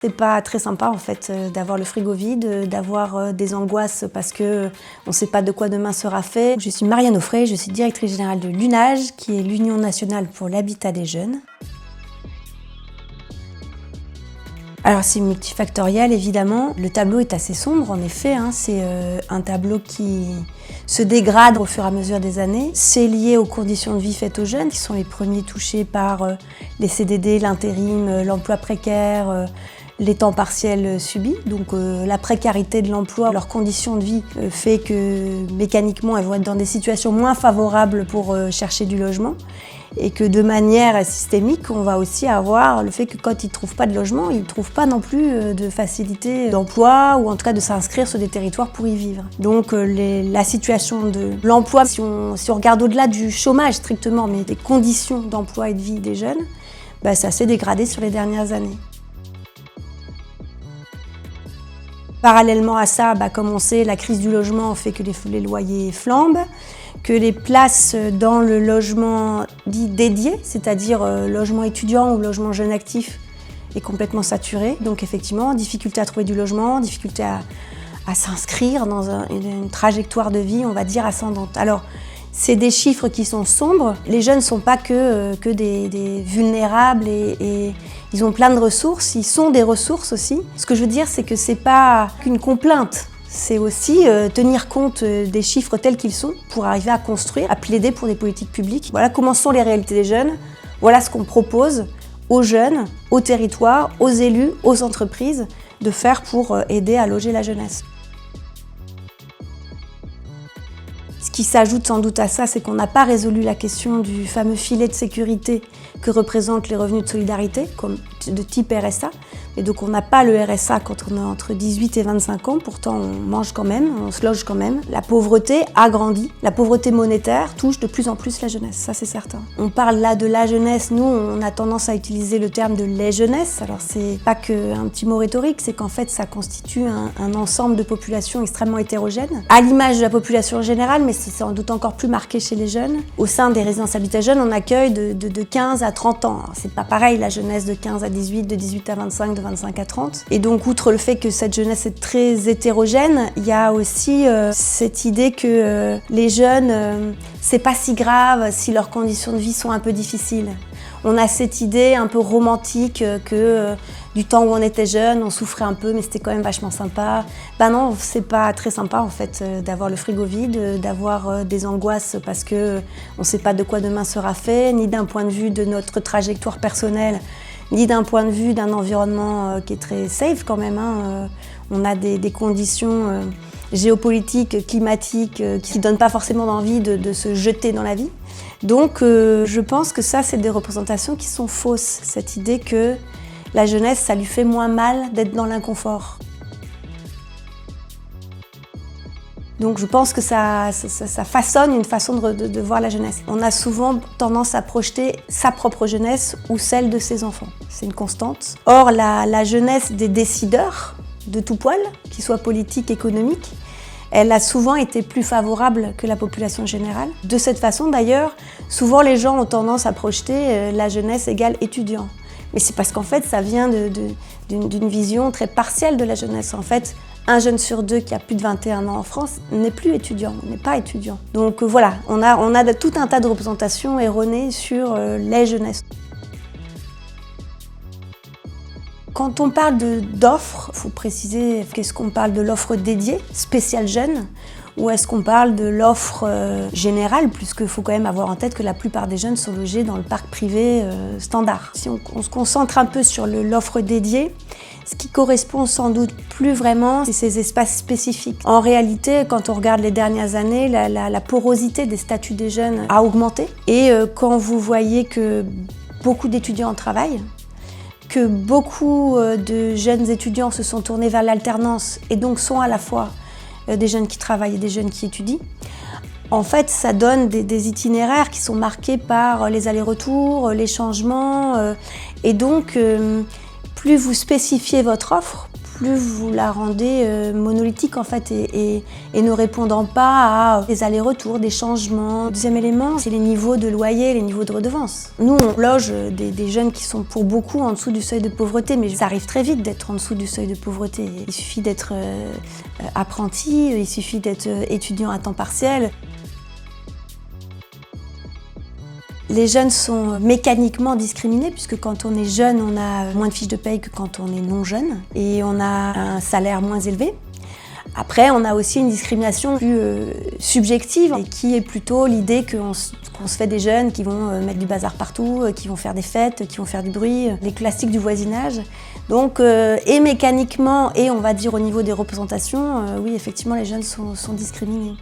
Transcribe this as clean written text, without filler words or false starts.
C'est pas très sympa en fait d'avoir le frigo vide, d'avoir des angoisses parce que on sait pas de quoi demain sera fait. Je suis Marianne Offray, je suis directrice générale de l'UNAGE, qui est l'Union nationale pour l'habitat des jeunes. Alors c'est multifactoriel évidemment. Le tableau est assez sombre en effet, c'est un tableau qui se dégrade au fur et à mesure des années. C'est lié aux conditions de vie faites aux jeunes qui sont les premiers touchés par les CDD, l'intérim, l'emploi précaire, les temps partiels subis. Donc la précarité de l'emploi, leurs conditions de vie fait que mécaniquement elles vont être dans des situations moins favorables pour chercher du logement. Et que de manière systémique, on va aussi avoir le fait que quand ils ne trouvent pas de logement, ils ne trouvent pas non plus de facilité d'emploi ou en tout cas de s'inscrire sur des territoires pour y vivre. Donc la situation de l'emploi, si on regarde au-delà du chômage strictement, mais des conditions d'emploi et de vie des jeunes, ça s'est dégradé sur les dernières années. Parallèlement à ça, comme on sait, la crise du logement fait que les loyers flambent, que les places dans le logement dit dédié, c'est-à-dire logement étudiant ou logement jeune actif, est complètement saturé. Donc effectivement, difficulté à trouver du logement, difficulté à s'inscrire dans une trajectoire de vie, on va dire, ascendante. Alors, c'est des chiffres qui sont sombres. Les jeunes ne sont pas que des vulnérables et ils ont plein de ressources, ils sont des ressources aussi. Ce que je veux dire, c'est que c'est pas qu'une complainte. C'est aussi tenir compte des chiffres tels qu'ils sont pour arriver à construire, à plaider pour des politiques publiques. Voilà comment sont les réalités des jeunes, voilà ce qu'on propose aux jeunes, aux territoires, aux élus, aux entreprises de faire pour aider à loger la jeunesse. Ce qui s'ajoute sans doute à ça, c'est qu'on n'a pas résolu la question du fameux filet de sécurité que représentent les revenus de solidarité, comme de type RSA. Et donc on n'a pas le RSA quand on a entre 18 et 25 ans, pourtant on mange quand même, on se loge quand même. La pauvreté a grandi, la pauvreté monétaire touche de plus en plus la jeunesse, ça c'est certain. On parle là de la jeunesse, nous on a tendance à utiliser le terme de les jeunesses. Alors c'est pas qu'un petit mot rhétorique, c'est qu'en fait ça constitue un ensemble de populations extrêmement hétérogènes, à l'image de la population générale, mais c'est sans doute encore plus marqué chez les jeunes. Au sein des résidences habitat jeunes, on accueille de 15 à 30 ans. Alors, c'est pas pareil la jeunesse de 15 à 18, de 18 à 25, de 25 à 30. Et donc, outre le fait que cette jeunesse est très hétérogène, il y a aussi cette idée que les jeunes, c'est pas si grave si leurs conditions de vie sont un peu difficiles. On a cette idée un peu romantique que du temps où on était jeune, on souffrait un peu, mais c'était quand même vachement sympa. Non, c'est pas très sympa en fait d'avoir le frigo vide, d'avoir des angoisses parce que on sait pas de quoi demain sera fait, ni d'un point de vue de notre trajectoire personnelle, ni d'un point de vue d'un environnement qui est très safe quand même. On a des conditions géopolitiques, climatiques, qui ne donnent pas forcément envie de se jeter dans la vie. Donc je pense que ça, c'est des représentations qui sont fausses. Cette idée que la jeunesse, ça lui fait moins mal d'être dans l'inconfort. Donc je pense que ça façonne une façon de voir la jeunesse. On a souvent tendance à projeter sa propre jeunesse ou celle de ses enfants. C'est une constante. Or, la jeunesse des décideurs de tout poil, qu'ils soient politiques, économiques, elle a souvent été plus favorable que la population générale. De cette façon d'ailleurs, souvent les gens ont tendance à projeter la jeunesse égale étudiant. Mais c'est parce qu'en fait ça vient d'une vision très partielle de la jeunesse. En fait, un jeune sur deux qui a plus de 21 ans en France n'est plus étudiant, n'est pas étudiant. Donc voilà, on a tout un tas de représentations erronées sur les jeunesses. Quand on parle d'offres, il faut préciser qu'est-ce qu'on parle de l'offre dédiée, spéciale jeune, ou est-ce qu'on parle de l'offre générale, puisqu'il faut quand même avoir en tête que la plupart des jeunes sont logés dans le parc privé standard. Si on se concentre un peu sur l'offre dédiée, ce qui correspond sans doute plus vraiment, c'est ces espaces spécifiques. En réalité, quand on regarde les dernières années, la porosité des statuts des jeunes a augmenté. Et quand vous voyez que beaucoup d'étudiants travaillent, que beaucoup de jeunes étudiants se sont tournés vers l'alternance et donc sont à la fois des jeunes qui travaillent et des jeunes qui étudient. En fait, ça donne des itinéraires qui sont marqués par les allers-retours, les changements. Et donc, plus vous spécifiez votre offre, plus vous la rendez monolithique en fait et ne répondant pas à des allers-retours, des changements. Le deuxième élément, c'est les niveaux de loyer, les niveaux de redevance. Nous, on loge des jeunes qui sont pour beaucoup en dessous du seuil de pauvreté, mais ça arrive très vite d'être en dessous du seuil de pauvreté. Il suffit d'être apprenti, il suffit d'être étudiant à temps partiel. Les jeunes sont mécaniquement discriminés puisque quand on est jeune, on a moins de fiches de paye que quand on est non jeune et on a un salaire moins élevé. Après, on a aussi une discrimination plus subjective et qui est plutôt l'idée qu'on se fait des jeunes qui vont mettre du bazar partout, qui vont faire des fêtes, qui vont faire du bruit, les classiques du voisinage. Donc, et mécaniquement et on va dire au niveau des représentations, oui, effectivement, les jeunes sont discriminés.